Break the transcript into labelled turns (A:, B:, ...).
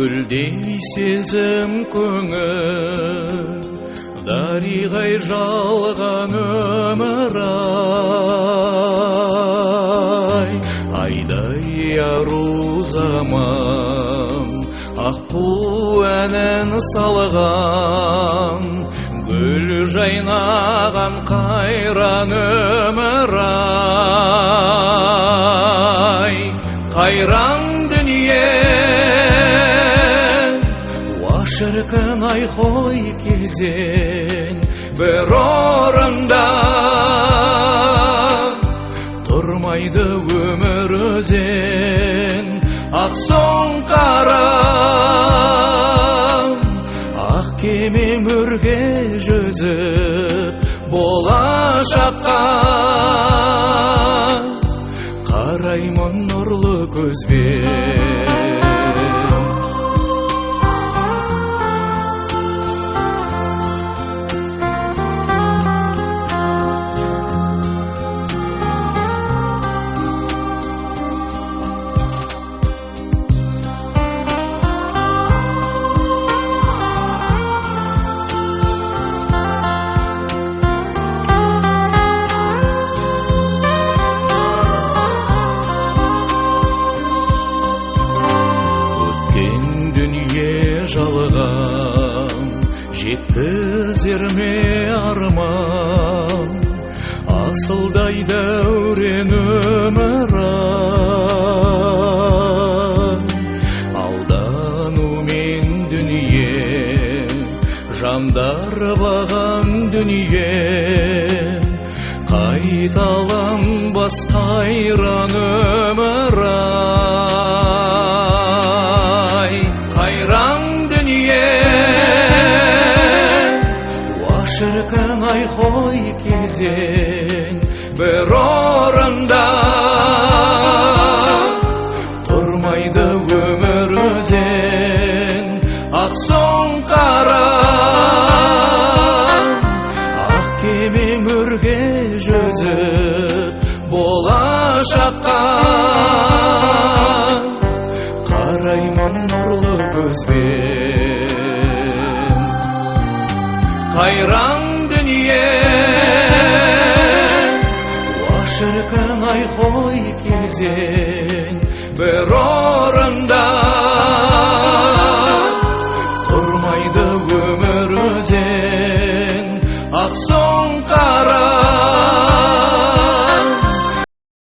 A: гүлдей сезім көңіл, дариғай жалған өмір-ай. Айдай ару заман аққу әнін салған, гүл жайнаған қайран өмір-ай. Қайран дүние уашыркын айхой кезен, бір орында тұрмайды өмір өзен. Ақ соң қара ақ кеме мөрге жүзіп, болашаққа қараймын нұрлы көзбен. Жалған жеткізер ме арман, асылдай дәурен өмір-ай. Алданумен дүние, жандар баған дүние, қайталанбас қайран өмір-ай. Қайран шіркін айхой кезен, бір орында тұрмайды өмір өзен. Ақ соң қара ақ кеме мөрге жүзіп, болашаққа қараймын нұрлы көзбен. Қайран дүние уашыркын айхой кезен, бір орында